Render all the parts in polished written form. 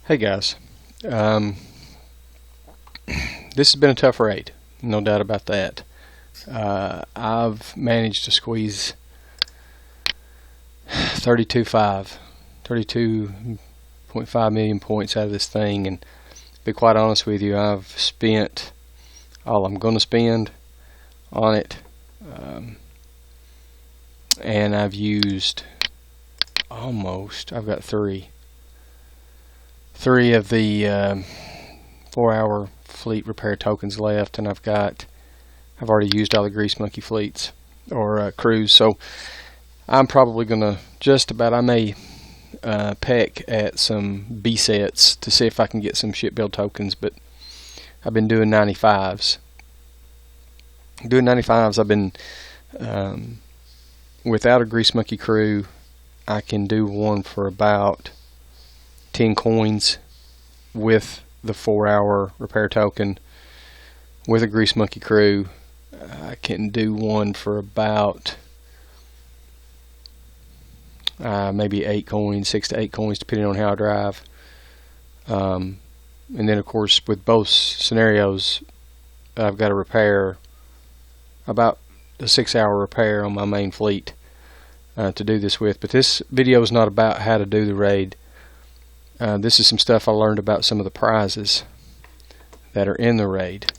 Hey guys, um, this has been a tough raid, no doubt about that. I've managed to squeeze 32.5, 32.5 million points out of this thing, and to be quite honest with you, I've spent all I'm going to spend on it, um, and I've used I've got three of the 4-hour fleet repair tokens left, and I've already used all the Grease Monkey fleets or crews, so I'm probably gonna I may peck at some B sets to see if I can get some shipbuild tokens, but I've been doing 95s. I've been without a Grease Monkey crew. I can do one for about 10 coins with the 4-hour repair token. With a Grease Monkey crew, I can do one for about maybe 8 coins, 6 to 8 coins, depending on how I drive. And then, of course, with both scenarios, I've got to repair about a 6-hour repair on my main fleet to do this with. But this video is not about how to do the raid. This is some stuff I learned about some of the prizes that are in the raid.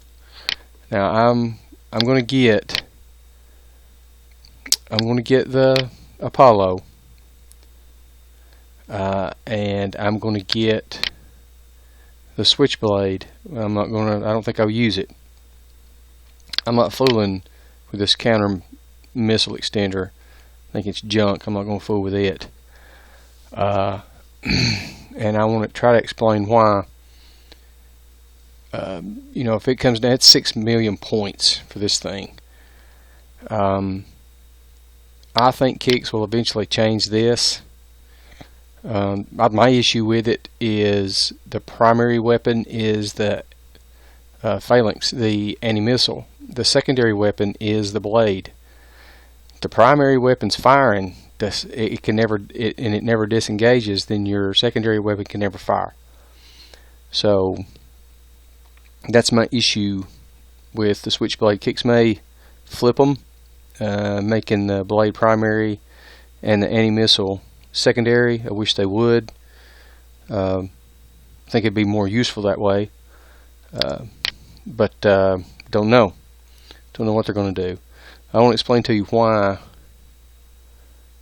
Now I'm going to get the Apollo, and I'm going to get the Switchblade. I don't think I'll use it. I'm not fooling with this counter missile extender. I think it's junk. I'm not going to fool with it. And I want to try to explain why. If it comes down, it's 6 million points for this thing. I think Kix will eventually change this. My issue with it is the primary weapon is the phalanx, the anti-missile. The secondary weapon is the blade. The primary weapon's firing. It never disengages, then your secondary weapon can never fire. So that's my issue with the Switchblade. Kix may flip them, making the blade primary and the anti-missile secondary. I wish they would. I think it'd be more useful that way, but don't know what they're going to do. I want to explain to you why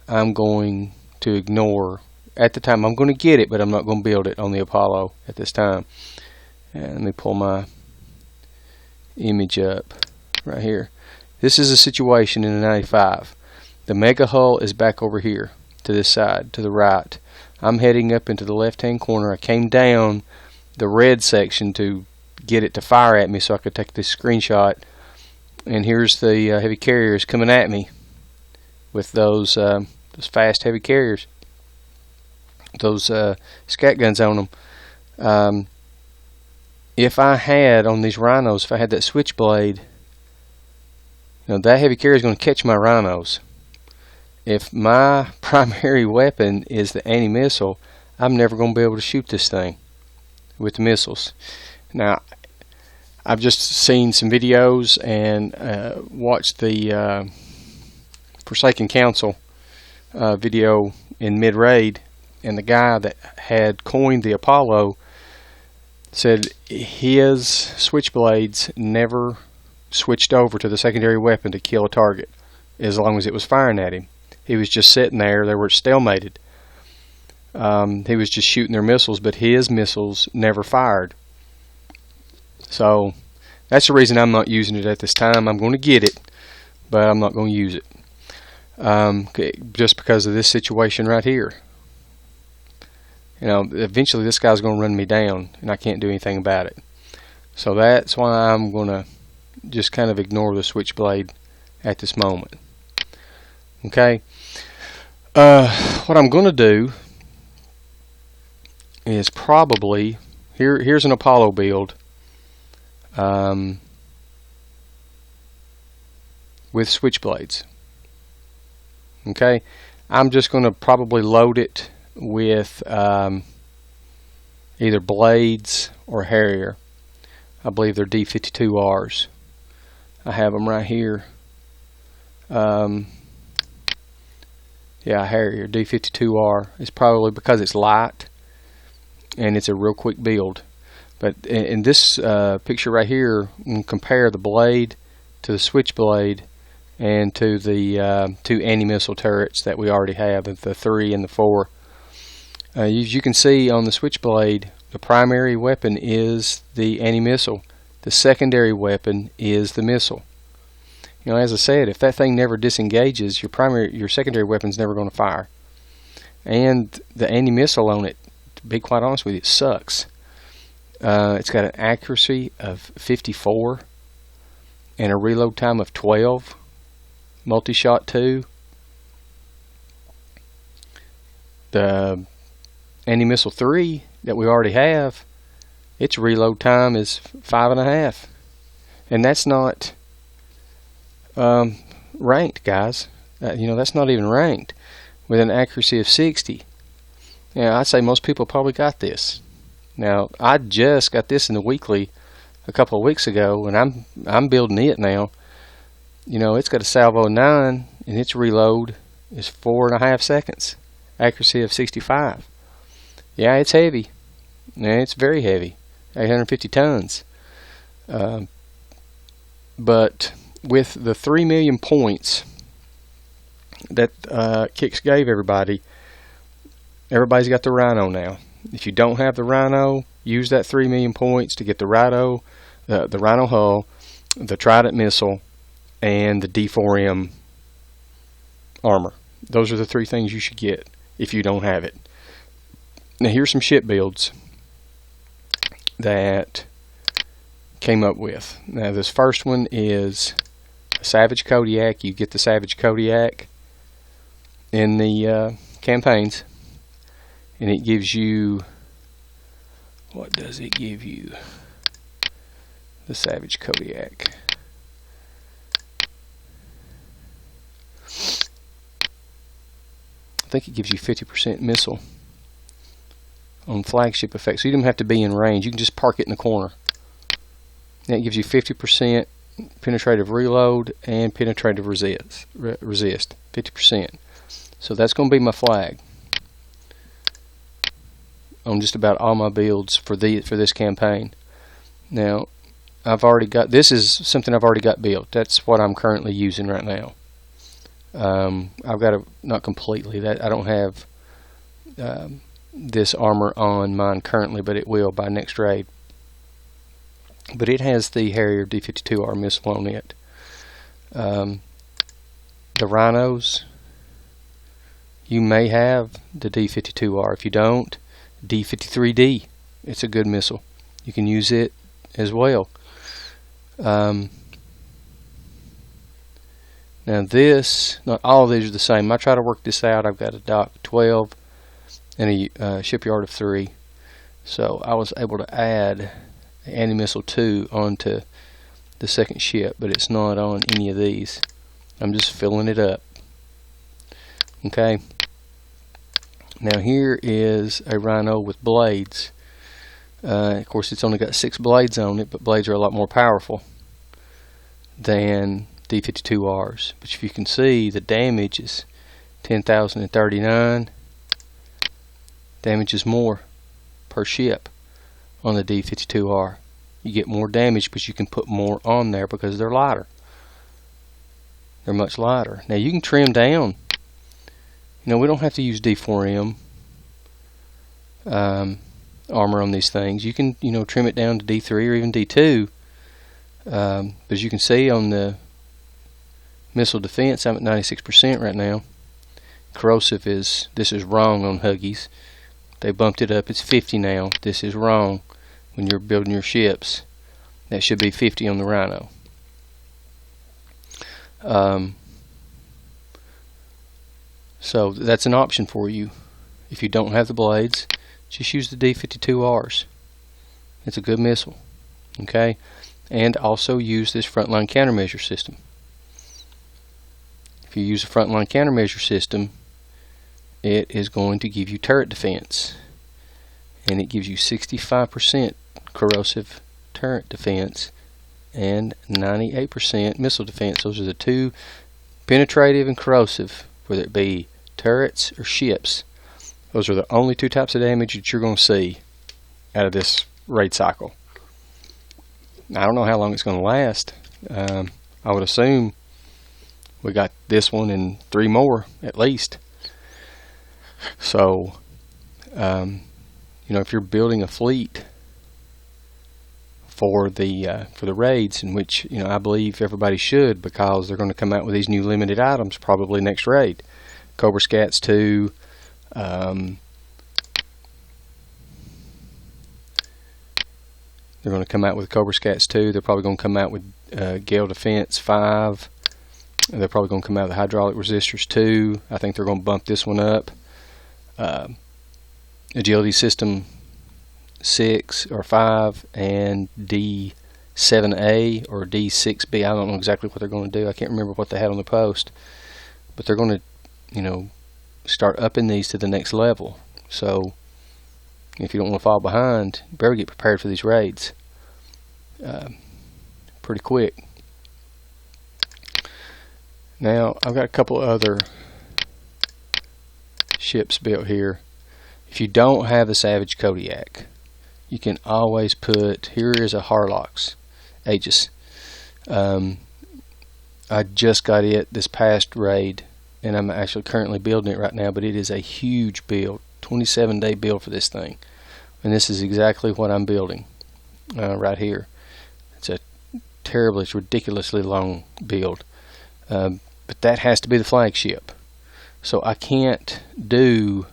I'm going to ignore. At the time, I'm going to get it, but I'm not going to build it on the Apollo at this time. And let me pull my image up right here. This is a situation in the 95. The mega hull is back over here to this side, to the right. I'm heading up into the left-hand corner. I came down the red section to get it to fire at me so I could take this screenshot. And here's the heavy carriers coming at me with those fast heavy carriers, those scat guns on them. If I had on these rhinos, if I had that Switchblade, that heavy carrier is going to catch my rhinos. If my primary weapon is the anti-missile, I'm never going to be able to shoot this thing with the missiles. Now, I've just seen some videos and watched the Forsaken Council video in mid-raid, and the guy that had coined the Apollo said his switchblades never switched over to the secondary weapon to kill a target as long as it was firing at him. He was just sitting there. They were stalemated. He was just shooting their missiles, but his missiles never fired. So that's the reason I'm not using it at this time. I'm going to get it, but I'm not going to use it. Just because of this situation right here. Eventually this guy's going to run me down, and I can't do anything about it. So that's why I'm going to just kind of ignore the Switchblade at this moment. Okay. What I'm going to do is probably here's an Apollo build with Switchblades. Okay, I'm just going to probably load it with either Blades or Harrier. I believe they're D52Rs. I have them right here. Yeah, Harrier D52R. It's probably because it's light and it's a real quick build. But in this picture right here, we can compare the Blade to the Switchblade and to the two anti-missile turrets that we already have, the 3 and the 4. As you can see on the Switchblade, the primary weapon is the anti-missile. The secondary weapon is the missile. You know, as I said, if that thing never disengages, your secondary weapon's never going to fire. And the anti-missile on it, to be quite honest with you, it sucks. It's got an accuracy of 54 and a reload time of 12. Multi-shot 2. The anti-missile 3 that we already have, its reload time is 5.5, and that's not ranked, guys. You know, that's not even ranked with an accuracy of 60. Yeah, I'd say most people probably got this. Now, I just got this in the weekly a couple of weeks ago, and I'm building it now. You know, it's got a salvo 9, and its reload is 4.5 seconds. Accuracy of 65. Yeah, it's heavy. Yeah, it's very heavy. 850 tons. But with the 3 million points that Kix gave everybody, everybody's got the Rhino now. If you don't have the Rhino, use that 3 million points to get the Rhino, the Rhino hull, the Trident missile, and the D4M armor. Those are the 3 things you should get if you don't have it. Now here's some ship builds that came up with. Now this first one is a Savage Kodiak. You get the Savage Kodiak in the campaigns, and it gives you, what does it give you? The Savage Kodiak. I think it gives you 50% missile on flagship effect, so you don't have to be in range. You can just park it in the corner. And it gives you 50% penetrative reload and penetrative resist. 50%. So that's going to be my flag on just about all my builds for this campaign. Now, I've already got, this is something I've already got built. That's what I'm currently using right now. I've got to, not completely, that I don't have this armor on mine currently, but it will by next raid. But it has the Harrier D52R missile on it. The Rhinos, you may have the D52R. If you don't, D53D. It's a good missile. You can use it as well. Now this, not all of these are the same. I try to work this out. I've got a Dock 12 and a shipyard of 3. So I was able to add anti-missile 2 onto the second ship, but it's not on any of these. I'm just filling it up. Okay. Now here is a Rhino with blades. Of course, it's only got 6 blades on it, but blades are a lot more powerful than D52Rs. But if you can see, the damage is 10,039. Damage is more per ship on the D52R. You get more damage, but you can put more on there because they're lighter. They're much lighter. Now you can trim down. You know, we don't have to use D4M armor on these things. You can, you know, trim it down to D3 or even D2. But as you can see on the missile defense, I'm at 96% right now. Corrosive is, this is wrong on Huggies. They bumped it up. It's 50 now. This is wrong when you're building your ships. That should be 50 on the Rhino. So that's an option for you. If you don't have the blades, just use the D52Rs. It's a good missile. Okay? And also use this frontline countermeasure system. If you use a frontline countermeasure system, it is going to give you turret defense. and it gives you 65% corrosive turret defense and 98% missile defense. Those are the two, penetrative and corrosive, whether it be turrets or ships. Those are the only two types of damage that you're going to see out of this raid cycle. I don't know how long it's going to last. I would assume we got this one and 3 more at least. So, if you're building a fleet for the raids, in which I believe everybody should, because they're going to come out with these new limited items probably next raid. Cobra Scats 2. They're going to come out with Cobra Scats 2. They're probably going to come out with Gale Defense 5. They're probably going to come out with Hydraulic Resistors 2. I think they're going to bump this one up. Agility System 6 or 5 and D7A or D6B. I don't know exactly what they're going to do. I can't remember what they had on the post. But they're going to, start upping these to the next level. So if you don't want to fall behind, you better get prepared for these raids pretty quick. Now, I've got a couple other ships built here. If you don't have a Savage Kodiak, you can always put, here is a Harlox Aegis. I just got it this past raid, and I'm actually currently building it right now, but it is a huge build, 27-day build for this thing. And this is exactly what I'm building right here. It's ridiculously long build. But that has to be the flagship. So I can't do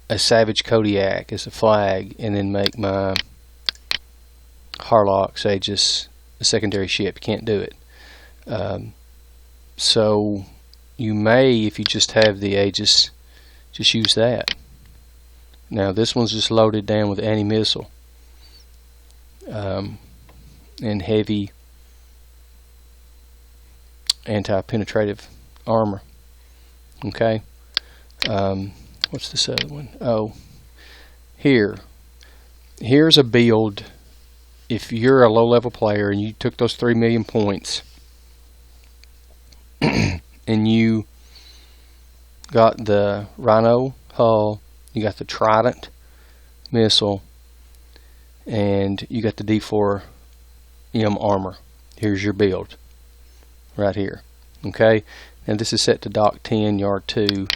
a Savage Kodiak as a flag and then make my Harlox Aegis a secondary ship. You can't do it. So you may, if you just have the Aegis, just use that. Now this one's just loaded down with anti-missile and heavy anti-penetrative armor. Okay. What's this other one? Oh, here's a build. If you're a low-level player and you took those 3 million points and you got the Rhino hull, you got the Trident missile, and you got the D4M armor. Here's your build right here. Okay, now this is set to Dock 10, Yard 2.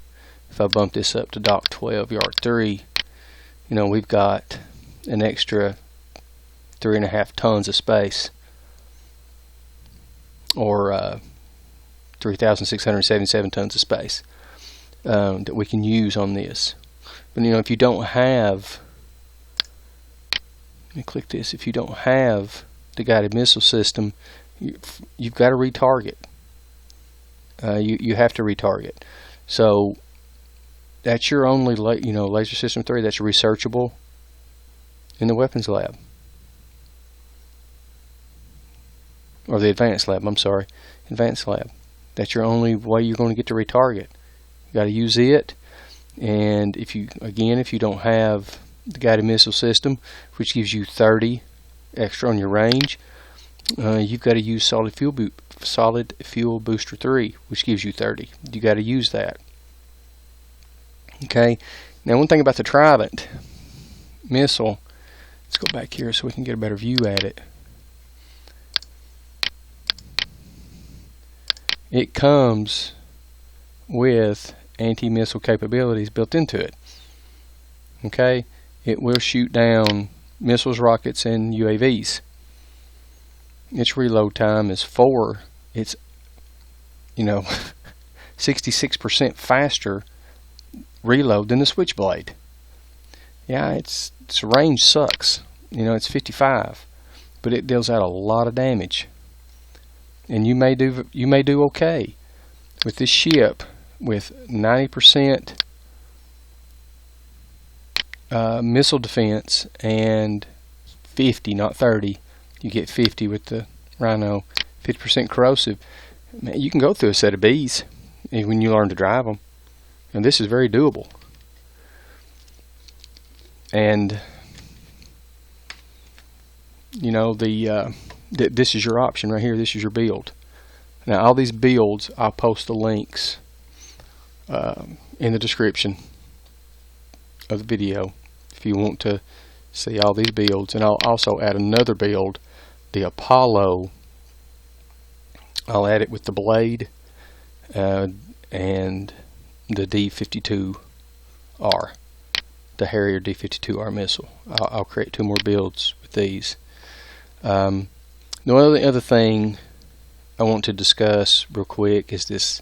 If I bump this up to Dock 12, Yard 3, we've got an extra 3.5 tons of space, or 3,677 tons of space that we can use on this. But if you don't have, let me click this, if you don't have the guided missile system, you've got to retarget. You have to retarget. So that's your only, Laser System 3, that's researchable in the weapons lab. Or the advanced lab, I'm sorry. Advanced lab. That's your only way you're going to get to retarget. You got to use it. And if you don't have the guided missile system, which gives you 30 extra on your range, you've got to use Solid Fuel Booster 3, which gives you 30. You got to use that. Okay. Now, one thing about the Trident missile, let's go back here so we can get a better view at it. It comes with anti-missile capabilities built into it. Okay, it will shoot down missiles, rockets, and UAVs. Its reload time is 4. It's 66% faster reload than the Switchblade. Yeah, its range sucks. It's 55, but it deals out a lot of damage. And you may do okay with this ship with 90% missile defense and 50, not 30. You get 50 with the Rhino, 50% corrosive. Man, you can go through a set of Bs when you learn to drive them, and this is very doable. And you know, this is your option right here. This is your build. Now all these builds, I'll post the links in the description of the video if you want to see all these builds. And I'll also add another build, the Apollo. I'll add it with the blade and the D-52R, the Harrier D-52R missile. I'll create 2 more builds with these. The only other thing I want to discuss real quick is this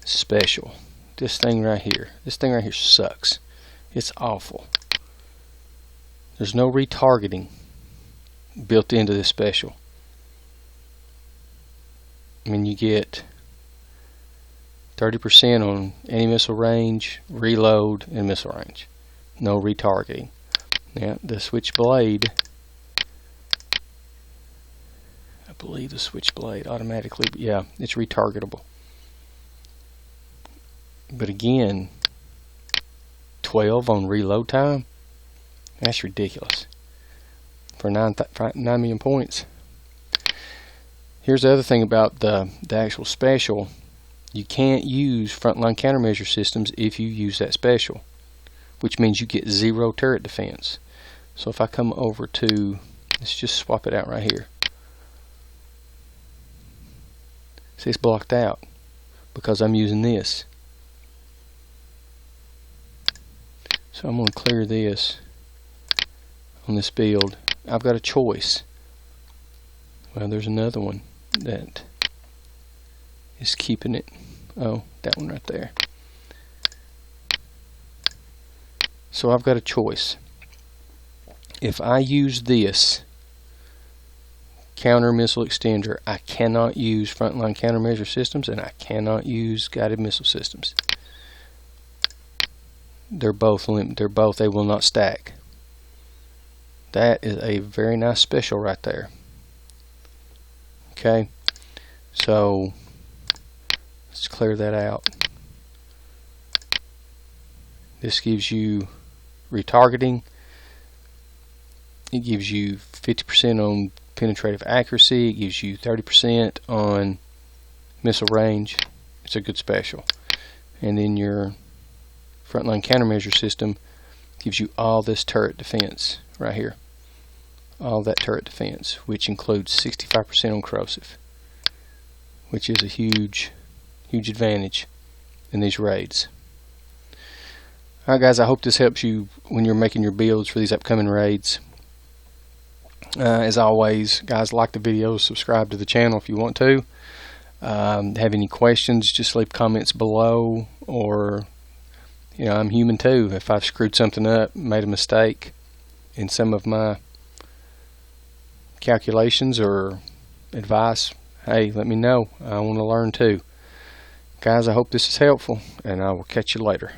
special. This thing right here. This thing right here sucks. It's awful. There's no retargeting built into this special. I mean, you get 30% on anti-missile range, reload, and missile range. No retargeting. Now, the Switchblade, I believe the Switchblade automatically, yeah, it's retargetable. But again, 12 on reload time, that's ridiculous. For 9 million points. Here's the other thing about the actual special. You can't use frontline countermeasure systems if you use that special, which means you get 0 turret defense. So if I come over to, let's just swap it out right here. See, it's blocked out because I'm using this. So I'm going to clear this on this build. I've got a choice. Well, there's another one that is keeping it. Oh, that one right there. So I've got a choice. If I use this counter missile extender, I cannot use frontline countermeasure systems, and I cannot use guided missile systems. They're both they will not stack. That is a very nice special right there. Okay, so let's clear that out. This gives you retargeting. It gives you 50% on penetrative accuracy. It gives you 30% on missile range. It's a good special. And then your frontline countermeasure system gives you all this turret defense right here. All that turret defense, which includes 65% on corrosive, which is a huge advantage in these raids. Alright guys, I hope this helps you when you're making your builds for these upcoming raids. As always, guys, like the video, subscribe to the channel if you want to. Have any questions, just leave comments below, or you know, I'm human too. If I've screwed something up, made a mistake in some of my calculations or advice, hey, let me know. I want to learn too. Guys, I hope this is helpful, and I will catch you later.